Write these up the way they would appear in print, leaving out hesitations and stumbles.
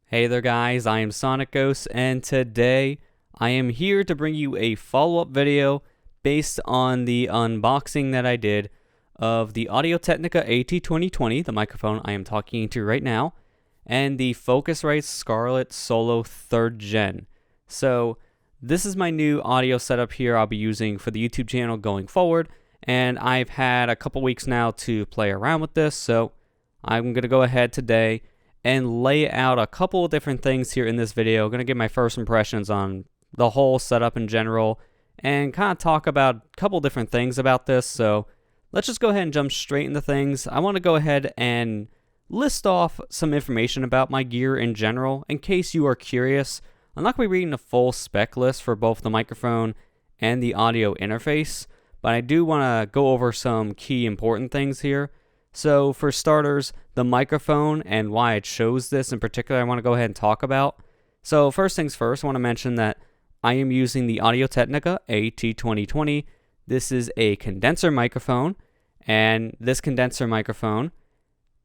Hey there guys, I am SonicGhost, and today I am here to bring you a follow-up video based on the unboxing that I did of the Audio-Technica AT2020, the microphone I am talking into right now, and the Focusrite Scarlett Solo 3rd Gen. So this is my new audio setup here I'll be using for the YouTube channel going forward, and I've had a couple weeks now to play around with this, so I'm going to go ahead today and lay out a couple of different things here in this video. I'm going to give my first impressions on the whole setup in general and kind of talk about a couple different things about this. So let's just go ahead and jump straight into things. I want to go ahead and list off some information about my gear in general in case you are curious. I'm not going to be reading a full spec list for both the microphone and the audio interface, but I do want to go over some key important things here. So for starters, the microphone and why it shows this in particular, I want to go ahead and talk about. So first things first, I want to mention that I am using the Audio-Technica AT2020. This is a condenser microphone, and this condenser microphone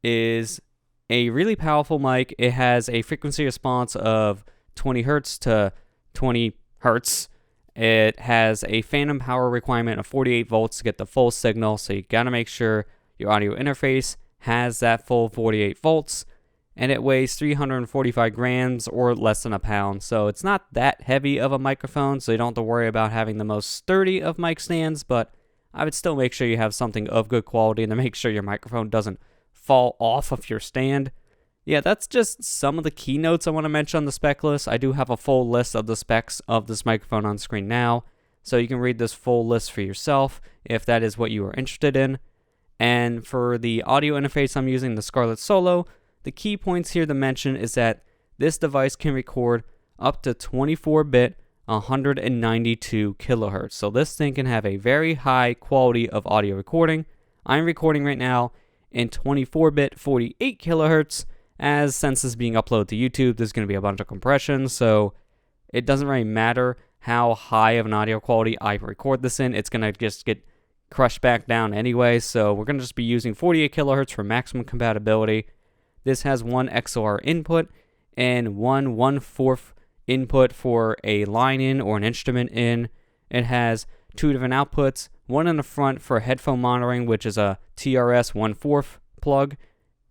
is a really powerful mic. It has a frequency response of 20 hertz to 20 hertz. It has a phantom power requirement of 48 volts to get the full signal, so you got to make sure your audio interface has that full 48 volts, and it weighs 345 grams or less than a pound. So it's not that heavy of a microphone, so you don't have to worry about having the most sturdy of mic stands, but I would still make sure you have something of good quality and to make sure your microphone doesn't fall off of your stand. Yeah, that's just some of the keynotes I want to mention on the spec list. I do have a full list of the specs of this microphone on screen now, so you can read this full list for yourself if that is what you are interested in. And for the audio interface I'm using, the Scarlett Solo, the key points here to mention is that this device can record up to 24-bit 192 kilohertz. So this thing can have a very high quality of audio recording. I'm recording right now in 24-bit 48 kilohertz, as since this is being uploaded to YouTube, there's going to be a bunch of compression, so it doesn't really matter how high of an audio quality I record this in. It's going to just get crushed back down anyway, so we're going to just be using 48 kilohertz for maximum compatibility. This has one XLR input and one 1/4 input for a line in or an instrument in. It has two different outputs, one in the front for headphone monitoring, which is a TRS 1/4 plug,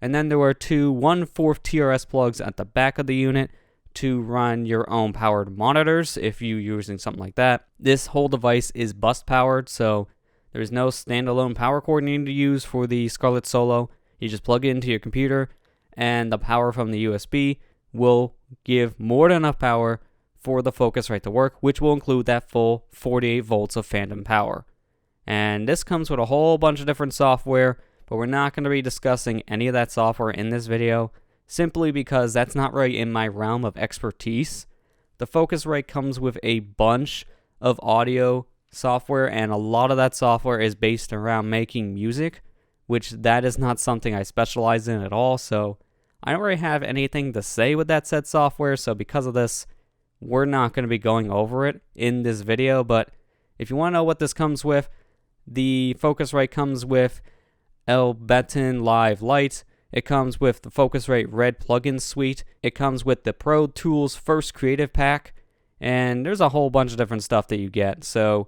and then there were two 1/4 TRS plugs at the back of the unit to run your own powered monitors if you're using something like that. This whole device is bus powered, so there's no standalone power cord needed to use for the Scarlett Solo. You just plug it into your computer, and the power from the USB will give more than enough power for the Focusrite to work, which will include that full 48 volts of phantom power. And this comes with a whole bunch of different software, but we're not going to be discussing any of that software in this video, simply because that's not really in my realm of expertise. The Focusrite comes with a bunch of audio software, and a lot of that software is based around making music, which that is not something I specialize in at all, so I don't really have anything to say with that said software. So because of this, we're not going to be going over it in this video. But if you want to know what this comes with, the Focusrite comes with Ableton Live Lite. It comes with the Focusrite Red plugin suite. It comes with the Pro Tools First Creative Pack, and there's a whole bunch of different stuff that you get. So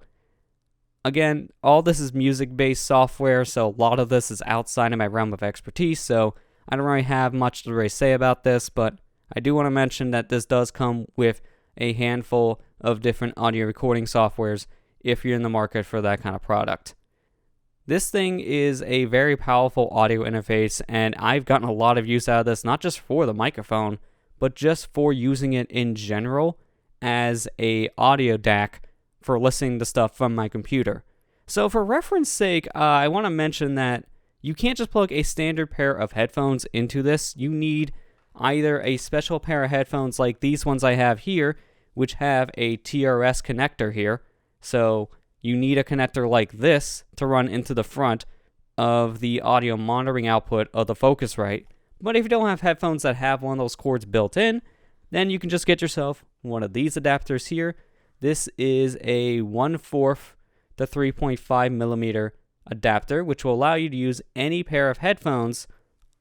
again, all this is music-based software, so a lot of this is outside of my realm of expertise, so I don't really have much to really say about this, but I do want to mention that this does come with a handful of different audio recording softwares if you're in the market for that kind of product. This thing is a very powerful audio interface, and I've gotten a lot of use out of this, not just for the microphone, but just for using it in general as a audio DAC for listening to stuff from my computer. So for reference sake, I want to mention that you can't just plug a standard pair of headphones into this. You need either a special pair of headphones like these ones I have here, which have a TRS connector here. So you need a connector like this to run into the front of the audio monitoring output of the Focusrite. But if you don't have headphones that have one of those cords built in, then you can just get yourself one of these adapters here. This is a 1/4 to 3.5 millimeter adapter, which will allow you to use any pair of headphones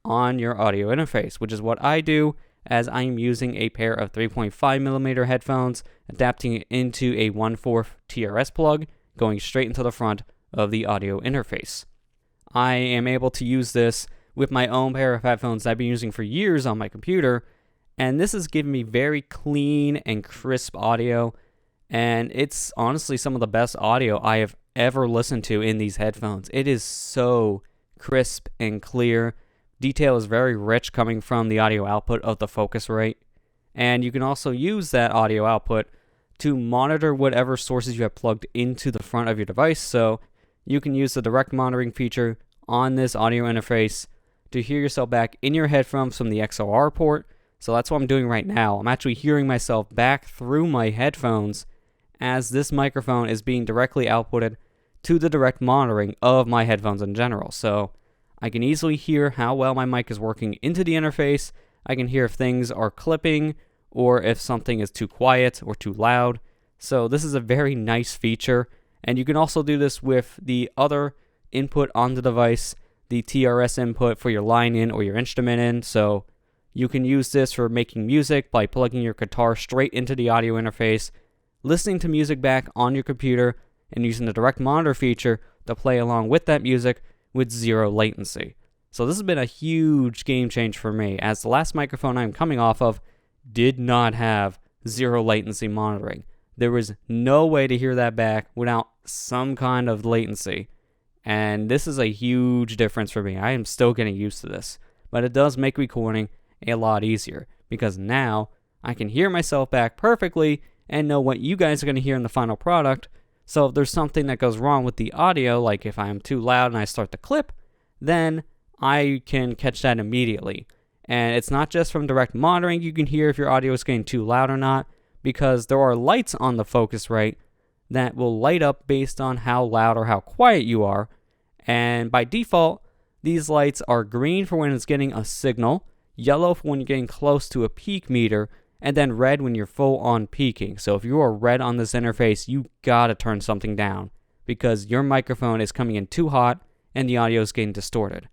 on your audio interface, which is what I do, as I am using a pair of 3.5mm headphones, adapting it into a 1/4 TRS plug, going straight into the front of the audio interface. I am able to use this with my own pair of headphones that I've been using for years on my computer, and this has given me very clean and crisp audio, and it's honestly some of the best audio I have ever listened to in these headphones. It is so crisp and clear. Detail is very rich coming from the audio output of the Focusrite, and you can also use that audio output to monitor whatever sources you have plugged into the front of your device. So you can use the direct monitoring feature on this audio interface to hear yourself back in your headphones from the XLR port. So that's what I'm doing right now. I'm actually hearing myself back through my headphones as this microphone is being directly outputted to the direct monitoring of my headphones in general. So I can easily hear how well my mic is working into the interface. I can hear if things are clipping or if something is too quiet or too loud. So this is a very nice feature. And you can also do this with the other input on the device, the TRS input for your line in or your instrument in. So you can use this for making music by plugging your guitar straight into the audio interface, listening to music back on your computer, and using the direct monitor feature to play along with that music with zero latency. So this has been a huge game change for me, as the last microphone I'm coming off of did not have zero latency monitoring. There was no way to hear that back without some kind of latency. And this is a huge difference for me. I am still getting used to this, but it does make recording a lot easier because now I can hear myself back perfectly and know what you guys are going to hear in the final product. So if there's something that goes wrong with the audio, like if I am too loud and I start to clip, then I can catch that immediately. And it's not just from direct monitoring you can hear if your audio is getting too loud or not, because there are lights on the Focusrite that will light up based on how loud or how quiet you are. And by default, these lights are green for when it's getting a signal, yellow for when you're getting close to a peak meter, and then red when you're full on peaking. So if you are red on this interface, you gotta turn something down because your microphone is coming in too hot and the audio is getting distorted.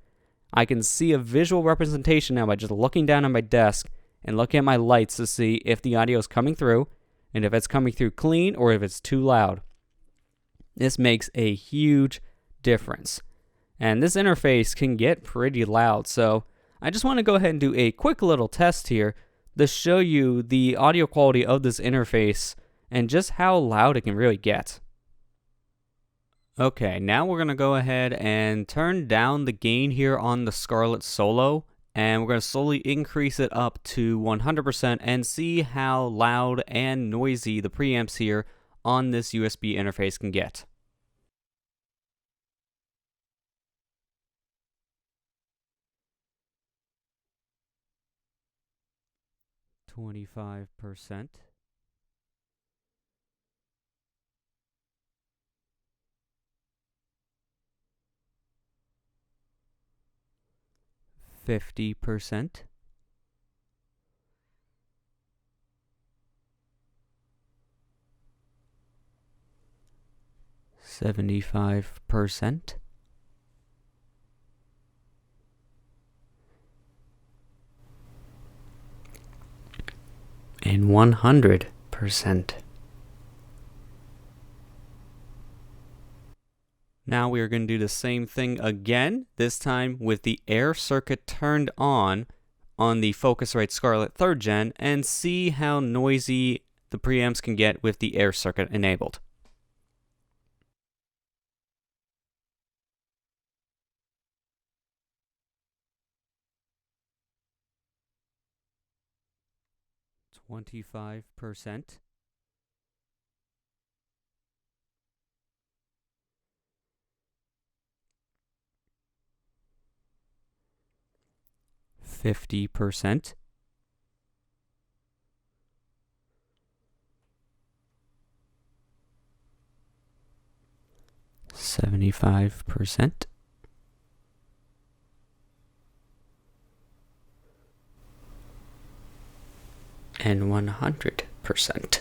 I can see a visual representation now by just looking down at my desk and looking at my lights to see if the audio is coming through and if it's coming through clean or if it's too loud. This makes a huge difference. And this interface can get pretty loud, so I just want to go ahead and do a quick little test here to show you the audio quality of this interface and just how loud it can really get. Okay, now we're going to go ahead and turn down the gain here on the Scarlett Solo, and we're going to slowly increase it up to 100% and see how loud and noisy the preamps here on this USB interface can get. 25%. 50%. 75%. And 100%. Now we are going to do the same thing again, this time with the air circuit turned on the Focusrite Scarlett 3rd Gen, and see how noisy the preamps can get with the air circuit enabled. %. 50%. 75%. And 100%.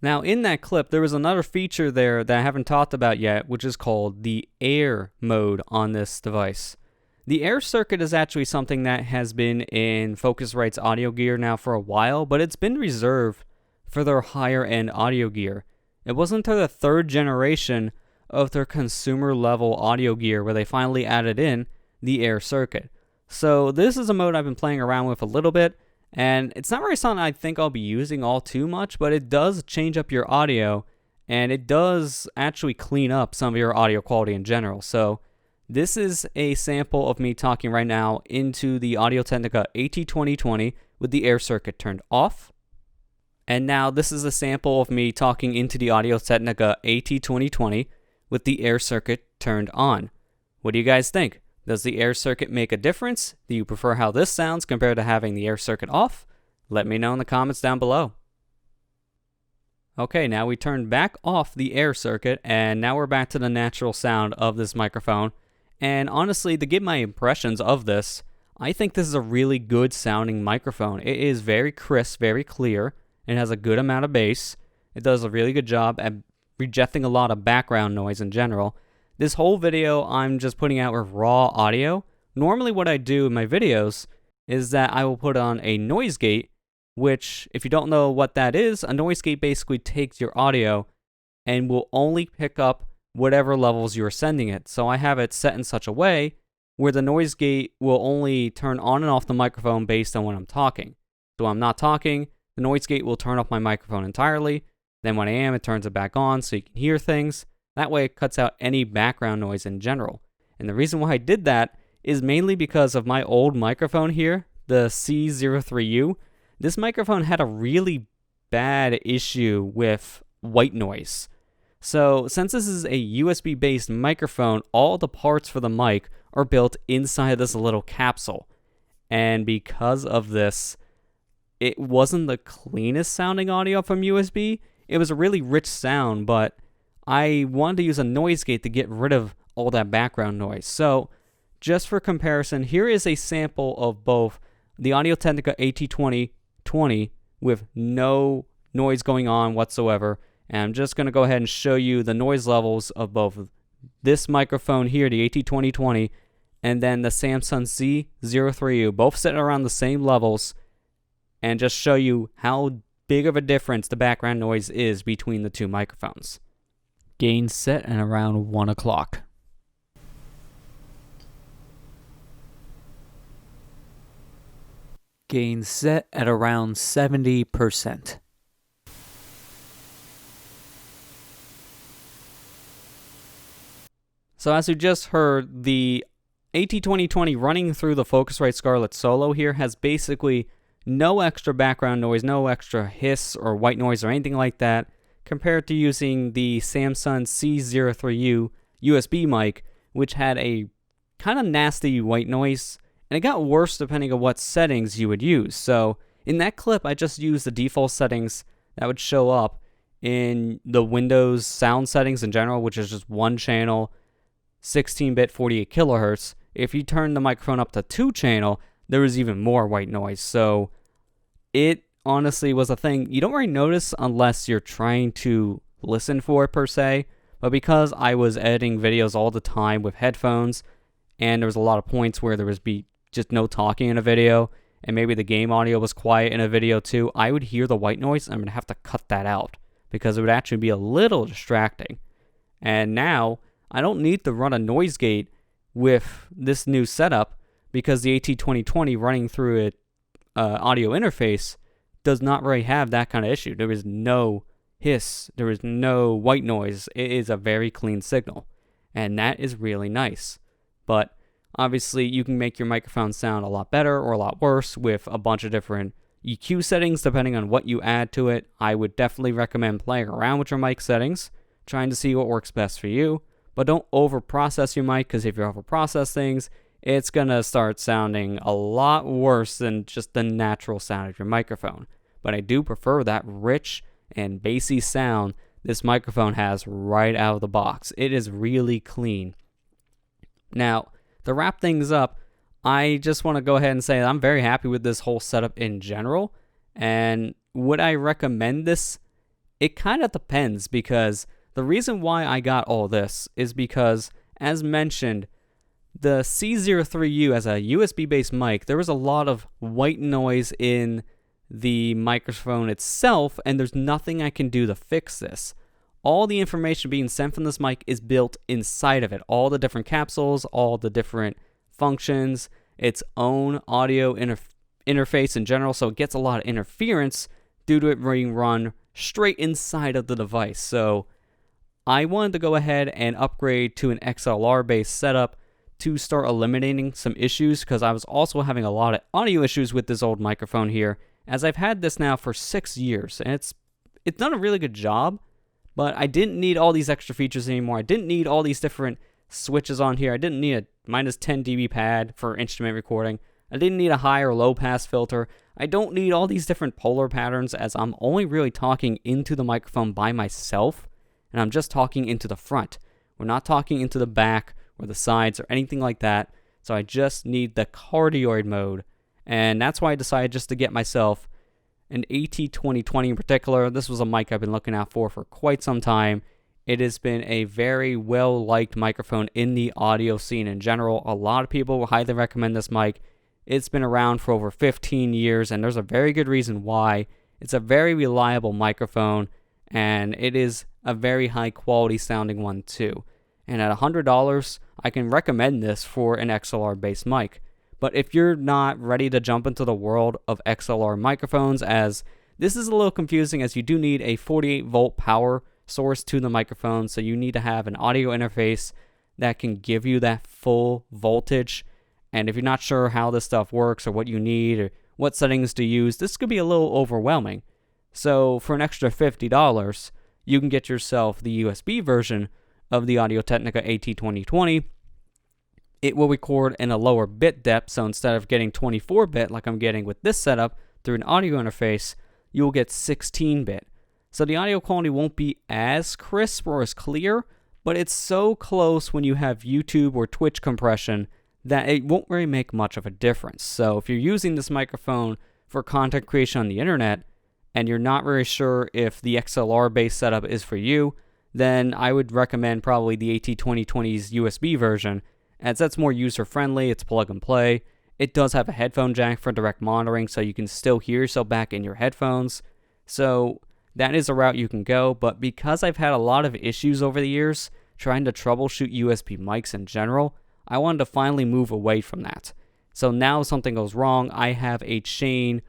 Now, in that clip, there was another feature there that I haven't talked about yet, which is called the air mode on this device. The air circuit is actually something that has been in Focusrite's audio gear now for a while, but it's been reserved for their higher end audio gear. It wasn't until the third generation of their consumer level audio gear where they finally added in the air circuit. So this is a mode I've been playing around with a little bit, and it's not really something I think I'll be using all too much, but it does change up your audio, and it does actually clean up some of your audio quality in general. So this is a sample of me talking right now into the Audio-Technica AT2020 with the air circuit turned off. And now this is a sample of me talking into the Audio-Technica AT2020 with the air circuit turned on. What do you guys think? Does the air circuit make a difference? Do you prefer how this sounds compared to having the air circuit off? Let me know in the comments down below. Okay, now we turned back off the air circuit, and now we're back to the natural sound of this microphone. And honestly, to give my impressions of this, I think this is a really good sounding microphone. It is very crisp, very clear. It has a good amount of bass. It does a really good job at rejecting a lot of background noise in general. This whole video I'm just putting out with raw audio. Normally what I do in my videos is that I will put on a noise gate, which, if you don't know what that is, a noise gate basically takes your audio and will only pick up whatever levels you're sending it. So I have it set in such a way where the noise gate will only turn on and off the microphone based on when I'm talking. So when I'm not talking, the noise gate will turn off my microphone entirely. Then when I am, it turns it back on so you can hear things. That way it cuts out any background noise in general. And the reason why I did that is mainly because of my old microphone here, the C03U. This microphone had a really bad issue with white noise. So since this is a USB based microphone, all the parts for the mic are built inside this little capsule. And because of this, it wasn't the cleanest sounding audio from USB. It was a really rich sound, but I wanted to use a noise gate to get rid of all that background noise. So just for comparison, here is a sample of both the Audio-Technica AT2020 with no noise going on whatsoever. And I'm just going to go ahead and show you the noise levels of both this microphone here, the AT2020, and then the Samsung Z03U, both sitting around the same levels, and just show you how big of a difference the background noise is between the two microphones. Gain set at around 1 o'clock. Gain set at around 70%. So as you just heard, the AT2020 running through the Focusrite Scarlett Solo here has basically no extra background noise, no extra hiss or white noise or anything like that, compared to using the Samsung C03U USB mic, which had a kind of nasty white noise, and it got worse depending on what settings you would use. So in that clip, I just used the default settings that would show up in the Windows sound settings in general, which is just one channel, 16-bit, 48 kilohertz. If you turn the microphone up to 2-channel, there was even more white noise. So it honestly was a thing you don't really notice unless you're trying to listen for it per se. But because I was editing videos all the time with headphones, and there was a lot of points where there was just no talking in a video, and maybe the game audio was quiet in a video too, I would hear the white noise, and I'm going to have to cut that out because it would actually be a little distracting. And now I don't need to run a noise gate with this new setup because the AT2020 running through it audio interface does not really have that kind of issue. There is no hiss, there is no white noise. It is a very clean signal, and that is really nice. But obviously you can make your microphone sound a lot better or a lot worse with a bunch of different EQ settings depending on what you add to it. I would definitely recommend playing around with your mic settings, trying to see what works best for you. But don't over-process your mic, because if you over-process things, it's going to start sounding a lot worse than just the natural sound of your microphone. But I do prefer that rich and bassy sound this microphone has right out of the box. It is really clean. Now, to wrap things up, I just want to go ahead and say that I'm very happy with this whole setup in general. And would I recommend this it kind of depends, because the reason why I got all this is because, as mentioned, the C03U as a USB-based mic, there was a lot of white noise in the microphone itself, and there's nothing I can do to fix this. All the information being sent from this mic is built inside of it. All the different capsules, all the different functions, its own audio interface in general, so it gets a lot of interference due to it being run straight inside of the device. So I wanted to go ahead and upgrade to an XLR-based setup to start eliminating some issues, because I was also having a lot of audio issues with this old microphone here, as I've had this now for 6 years, and it's done a really good job, but I didn't need all these extra features anymore. I didn't need all these different switches on here. I didn't need a minus 10 dB pad for instrument recording. I didn't need a high or low pass filter. I don't need all these different polar patterns, as I'm only really talking into the microphone by myself, and I'm just talking into the front. We're not talking into the back or the sides or anything like that, so I just need the cardioid mode, and that's why I decided just to get myself an AT2020 in particular. This was a mic I've been looking out for quite some time. It has been a very well-liked microphone in the audio scene in general. A lot of people will highly recommend this mic. It's been around for over 15 years, and there's a very good reason why. It's a very reliable microphone, and it is a very high-quality sounding one too. And at $100, I can recommend this for an XLR-based mic. But if you're not ready to jump into the world of XLR microphones, as this is a little confusing, as you do need a 48-volt power source to the microphone, so you need to have an audio interface that can give you that full voltage. And if you're not sure how this stuff works or what you need or what settings to use, this could be a little overwhelming. So for an extra $50, you can get yourself the USB version of the Audio-Technica AT2020. It will record in a lower bit depth, so instead of getting 24-bit like I'm getting with this setup through an audio interface, you will get 16-bit. So the audio quality won't be as crisp or as clear, but it's so close when you have YouTube or Twitch compression that it won't really make much of a difference. So if you're using this microphone for content creation on the internet, and you're not very sure if the XLR-based setup is for you, then I would recommend probably the AT2020's USB version, as that's more user-friendly, it's plug and play. It does have a headphone jack for direct monitoring, so you can still hear yourself back in your headphones. So that is a route you can go, but because I've had a lot of issues over the years trying to troubleshoot USB mics in general, I wanted to finally move away from that. So now if something goes wrong, I have a chain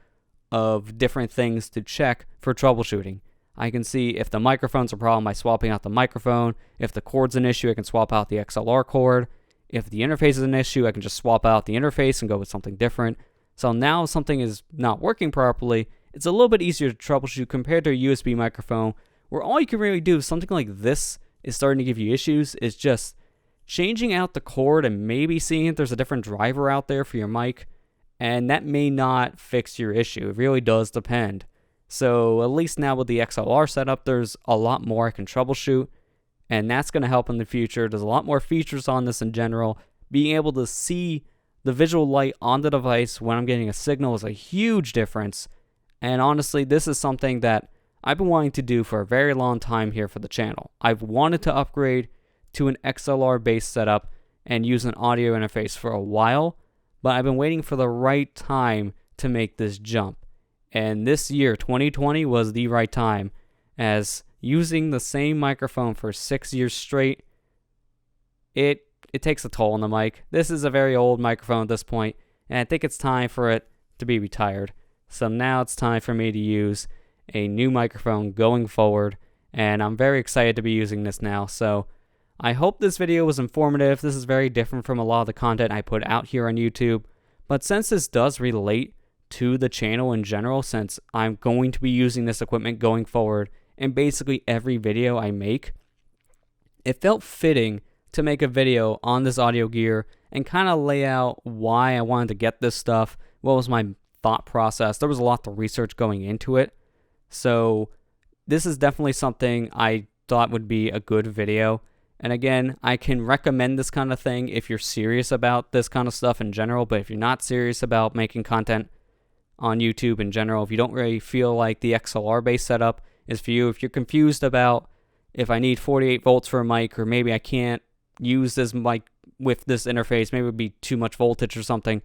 of different things to check for troubleshooting. I can see if the microphone's a problem by swapping out the microphone. If the cord's an issue, I can swap out the XLR cord. If the interface is an issue, I can just swap out the interface and go with something different. So now if something is not working properly, it's a little bit easier to troubleshoot compared to a USB microphone, where all you can really do if something like this is starting to give you issues is just changing out the cord and maybe seeing if there's a different driver out there for your mic, and that may not fix your issue. It really does depend. So at least now with the XLR setup, there's a lot more I can troubleshoot, and that's going to help in the future. There's a lot more features on this in general. Being able to see the visual light on the device when I'm getting a signal is a huge difference, and honestly, this is something that I've been wanting to do for a very long time here for the channel. I've wanted to upgrade to an XLR-based setup and use an audio interface for a while, but I've been waiting for the right time to make this jump. And this year, 2020, was the right time, as using the same microphone for 6 years straight, it takes a toll on the mic. This is a very old microphone at this point, and I think it's time for it to be retired. So now it's time for me to use a new microphone going forward, and I'm very excited to be using this now. So I hope this video was informative. This is very different from a lot of the content I put out here on YouTube, but since this does relate to the channel in general, since I'm going to be using this equipment going forward in basically every video I make, it felt fitting to make a video on this audio gear and kind of lay out why I wanted to get this stuff, what was my thought process. There was a lot of research going into it, so this is definitely something I thought would be a good video. And again, I can recommend this kind of thing if you're serious about this kind of stuff in general, but if you're not serious about making content on YouTube in general, if you don't really feel like the XLR-based setup is for you. If you're confused about if I need 48 volts for a mic, or maybe I can't use this mic with this interface, maybe it would be too much voltage or something,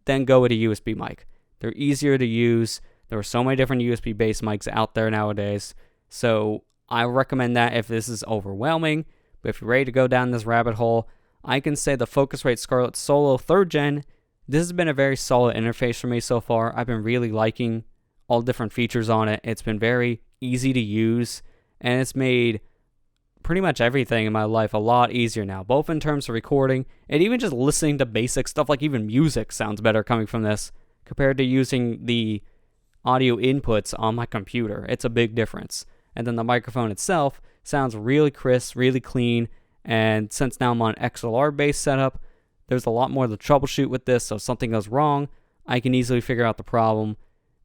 then go with a USB mic. They're easier to use. There are so many different USB-based mics out there nowadays. So I recommend that if this is overwhelming. But if you're ready to go down this rabbit hole, I can say the Focusrite Scarlett Solo 3rd Gen, this has been a very solid interface for me so far. I've been really liking all the different features on it. It's been very easy to use, and it's made pretty much everything in my life a lot easier now, both in terms of recording and even just listening to basic stuff, like even music sounds better coming from this compared to using the audio inputs on my computer. It's a big difference. And then the microphone itself sounds really crisp, really clean, and since now I'm on XLR based setup, there's a lot more to troubleshoot with this, so if something goes wrong, I can easily figure out the problem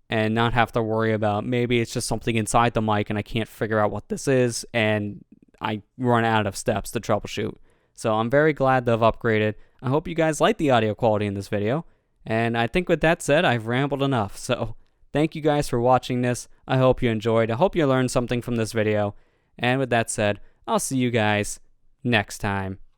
and not have to worry about maybe it's just something inside the mic and I can't figure out what this is and I run out of steps to troubleshoot. So I'm very glad to have upgraded. I hope you guys like the audio quality in this video, and I think with that said, I've rambled enough. So thank you guys for watching this. I hope you enjoyed. I hope you learned something from this video. And with that said, I'll see you guys next time.